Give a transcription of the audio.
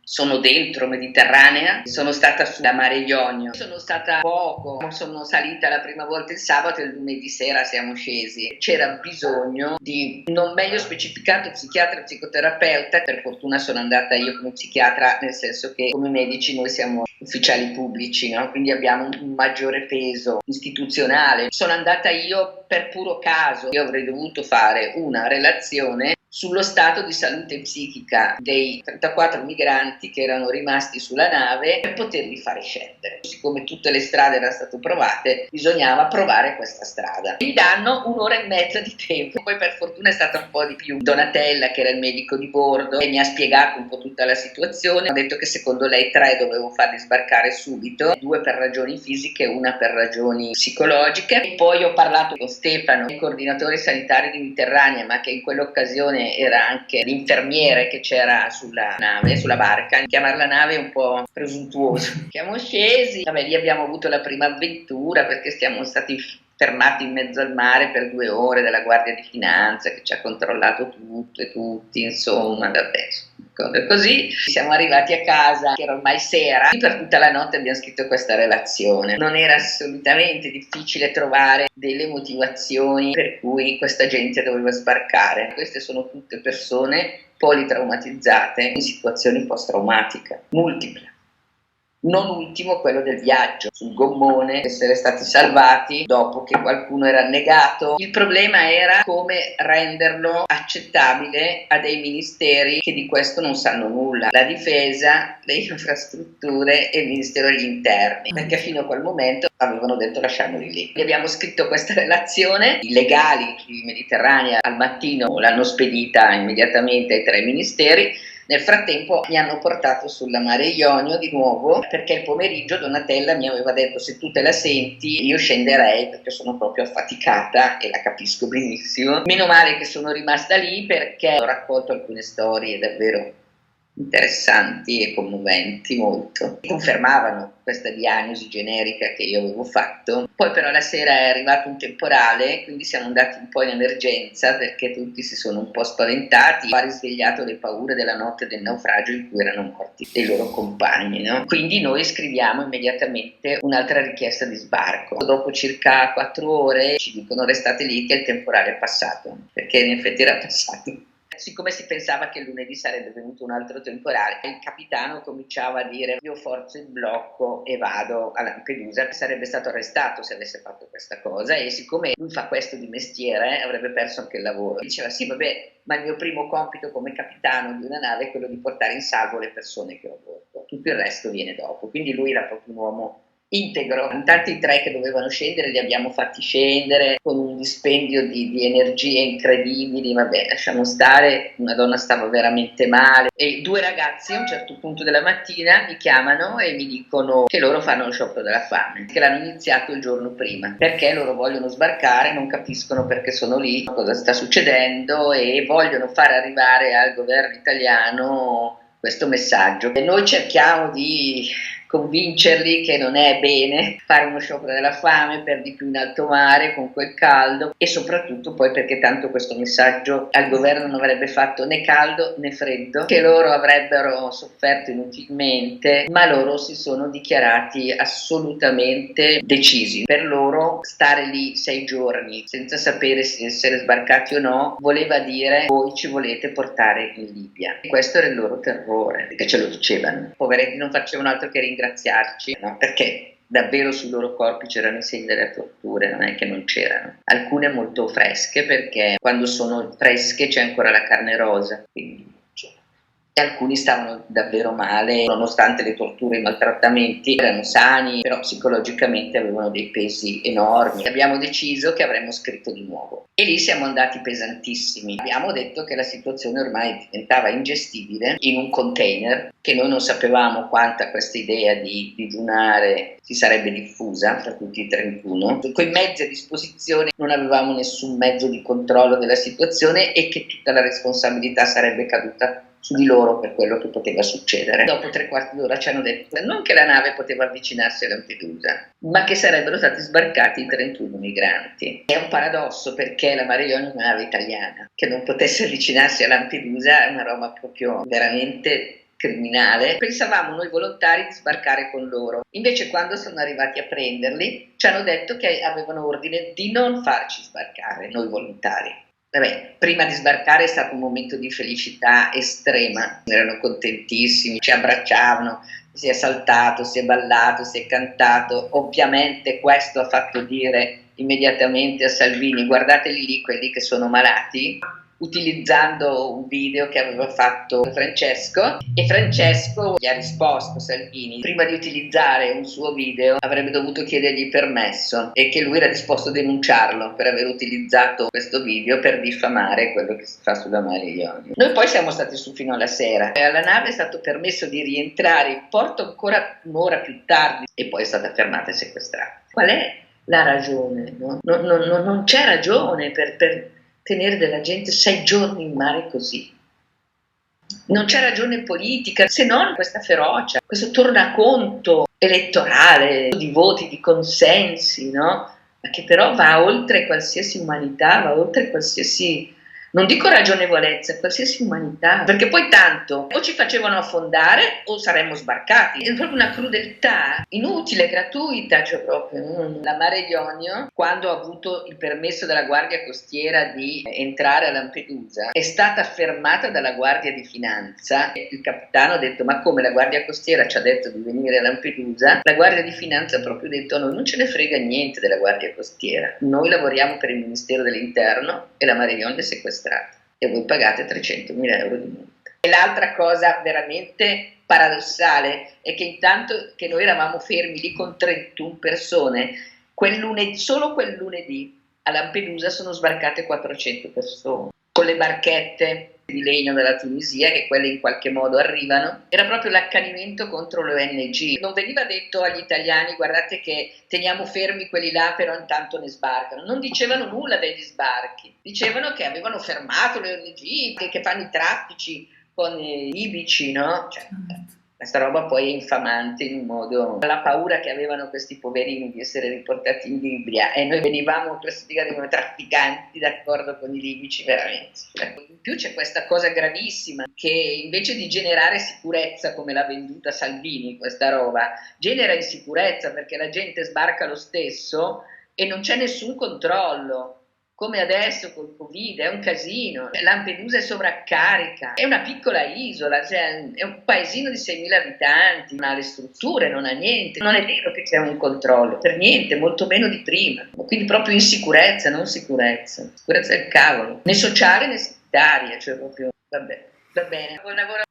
sono dentro Mediterranea, sono stata sulla Mare Jonio, sono stata poco, sono salita la prima volta il sabato e il lunedì sera siamo scesi. C'era bisogno di non meglio specificato psichiatra e psicoterapeuta, per fortuna sono andata io come psichiatra, nel senso che come medici noi siamo ufficiali pubblici, no? Quindi abbiamo un maggiore peso istituzionale. Sono andata io per puro caso, io avrei dovuto fare una relazione sullo stato di salute psichica dei 34 migranti che erano rimasti sulla nave per poterli fare scendere. Siccome tutte le strade erano state provate, bisognava provare questa strada. Mi danno un'ora e mezza di tempo, poi per fortuna è stata un po' di più. Donatella, che era il medico di bordo, e mi ha spiegato un po' tutta la situazione, ha detto che secondo lei 3 dovevo farli sbarcare subito, 2 per ragioni fisiche e 1 per ragioni psicologiche. E poi ho parlato con Stefano, il coordinatore sanitario di Mediterranea, ma che in quell'occasione era anche l'infermiere che c'era sulla nave, sulla barca. Chiamare la nave è un po' presuntuoso. Siamo scesi, vabbè, lì abbiamo avuto la prima avventura perché siamo stati fermati in mezzo al mare per 2 ore dalla Guardia di Finanza che ci ha controllato tutto e tutti, insomma, vabbè, così siamo arrivati a casa che era ormai sera e per tutta la notte abbiamo scritto questa relazione. Non era assolutamente difficile trovare delle motivazioni per cui questa gente doveva sbarcare. Queste sono tutte persone politraumatizzate in situazioni post-traumatiche multiple. Non ultimo quello del viaggio sul gommone, essere stati salvati dopo che qualcuno era annegato. Il problema era come renderlo accettabile a dei ministeri che di questo non sanno nulla: la difesa, le infrastrutture e il ministero degli interni, perché fino a quel momento avevano detto lasciamoli lì. E abbiamo scritto questa relazione, i legali di Mediterranea al mattino l'hanno spedita immediatamente ai 3 ministeri. Nel frattempo mi hanno portato sulla Mare Jonio di nuovo, perché il pomeriggio Donatella mi aveva detto: se tu te la senti io scenderei perché sono proprio affaticata, e la capisco benissimo. Meno male che sono rimasta lì, perché ho raccolto alcune storie davvero interessanti e commoventi, molto. Confermavano questa diagnosi generica che io avevo fatto. Poi però la sera è arrivato un temporale, quindi siamo andati un po' in emergenza perché tutti si sono un po' spaventati. Ha risvegliato le paure della notte del naufragio in cui erano morti dei loro compagni, no? Quindi noi scriviamo immediatamente un'altra richiesta di sbarco. Dopo circa 4 ore ci dicono: restate lì che il temporale è passato, perché in effetti era passato. Siccome si pensava che lunedì sarebbe venuto un altro temporale, il capitano cominciava a dire: io forzo il blocco e vado a Lampedusa. Sarebbe stato arrestato se avesse fatto questa cosa, e siccome lui fa questo di mestiere avrebbe perso anche il lavoro. Diceva: sì, vabbè, ma il mio primo compito come capitano di una nave è quello di portare in salvo le persone che ho a bordo, tutto il resto viene dopo. Quindi lui era proprio un uomo integro. Intanto i 3 che dovevano scendere li abbiamo fatti scendere con un dispendio di energie incredibili. Vabbè, lasciamo stare, una donna stava veramente male, e 2 ragazzi a un certo punto della mattina mi chiamano e mi dicono che loro fanno lo sciopero della fame, che l'hanno iniziato il giorno prima, perché loro vogliono sbarcare, non capiscono perché sono lì, cosa sta succedendo, e vogliono far arrivare al governo italiano questo messaggio. E noi cerchiamo di convincerli che non è bene fare uno sciopero della fame, per di più in alto mare con quel caldo, e soprattutto poi perché tanto questo messaggio al governo non avrebbe fatto né caldo né freddo, che loro avrebbero sofferto inutilmente, ma loro si sono dichiarati assolutamente decisi. Per loro stare lì 6 giorni senza sapere se essere sbarcati o no voleva dire: voi ci volete portare in Libia. E questo era il loro terrore, perché ce lo dicevano. Poveretti non facevano altro che ringraziarci, no? Perché davvero sui loro corpi c'erano i segni delle torture, non è che non c'erano. Alcune molto fresche, perché quando sono fresche c'è ancora la carne rosa, quindi e alcuni stavano davvero male, nonostante le torture e i maltrattamenti, erano sani, però psicologicamente avevano dei pesi enormi. Abbiamo deciso che avremmo scritto di nuovo, e lì siamo andati pesantissimi. Abbiamo detto che la situazione ormai diventava ingestibile in un container, che noi non sapevamo quanta questa idea di digiunare si sarebbe diffusa tra tutti i 31. Con i mezzi a disposizione non avevamo nessun mezzo di controllo della situazione, e che tutta la responsabilità sarebbe caduta su di loro per quello che poteva succedere. Dopo 3/4 d'ora ci hanno detto non che la nave poteva avvicinarsi a Lampedusa, ma che sarebbero stati sbarcati i 31 migranti. È un paradosso, perché la Mare Jonio è una nave italiana. Che non potesse avvicinarsi a Lampedusa è una roba proprio veramente criminale, pensavamo noi volontari di sbarcare con loro. Invece quando sono arrivati a prenderli ci hanno detto che avevano ordine di non farci sbarcare, noi volontari. Vabbè, prima di sbarcare è stato un momento di felicità estrema, erano contentissimi, ci abbracciavano, si è saltato, si è ballato, si è cantato. Ovviamente questo ha fatto dire immediatamente a Salvini: guardateli lì, quelli che sono malati, utilizzando un video che aveva fatto Francesco, e Francesco gli ha risposto, Salvini, prima di utilizzare un suo video avrebbe dovuto chiedergli permesso, e che lui era disposto a denunciarlo per aver utilizzato questo video per diffamare quello che si fa sulla Mare Jonio. Noi poi siamo stati su fino alla sera e alla nave è stato permesso di rientrare in porto ancora un'ora più tardi e poi è stata fermata e sequestrata. Qual è la ragione? No? Non c'è ragione per tenere della gente 6 giorni in mare così. Non c'è ragione politica, se non questa ferocia, questo tornaconto elettorale di voti, di consensi, no? Ma che però va oltre qualsiasi umanità, va oltre qualsiasi, non dico ragionevolezza, qualsiasi umanità, perché poi tanto o ci facevano affondare o saremmo sbarcati. È proprio una crudeltà inutile, gratuita, cioè proprio. La Mare Jonio, quando ha avuto il permesso della Guardia Costiera di entrare a Lampedusa, è stata fermata dalla Guardia di Finanza. Il capitano ha detto: ma come, la Guardia Costiera ci ha detto di venire a Lampedusa? La Guardia di Finanza ha proprio detto: no, non ce ne frega niente della Guardia Costiera, noi lavoriamo per il Ministero dell'Interno e la Mare Jonio è sequestrata e voi pagate 300.000 euro di multa. E l'altra cosa veramente paradossale è che intanto che noi eravamo fermi lì con 31 persone, solo quel lunedì a Lampedusa sono sbarcate 400 persone con le barchette di legno dalla Tunisia, che quelle in qualche modo arrivano. Era proprio l'accanimento contro le ONG. Non veniva detto agli italiani: guardate che teniamo fermi quelli là, però intanto ne sbarcano. Non dicevano nulla degli sbarchi, dicevano che avevano fermato le ONG che fanno i traffici con i libici, no? Cioè, questa roba poi è infamante in un modo. La paura che avevano questi poverini di essere riportati in Libia, e noi venivamo classificati come trafficanti d'accordo con i libici, veramente. In più c'è questa cosa gravissima, che invece di generare sicurezza come l'ha venduta Salvini, questa roba genera insicurezza, perché la gente sbarca lo stesso e non c'è nessun controllo. Come adesso col Covid, è un casino. Lampedusa è sovraccarica, è una piccola isola, cioè è un paesino di 6.000 abitanti, non ha le strutture, non ha niente, non è vero che c'è un controllo, per niente, molto meno di prima. Quindi proprio insicurezza, non sicurezza. Sicurezza del cavolo, né sociale né sanitaria, cioè proprio, vabbè. Va bene, buon lavoro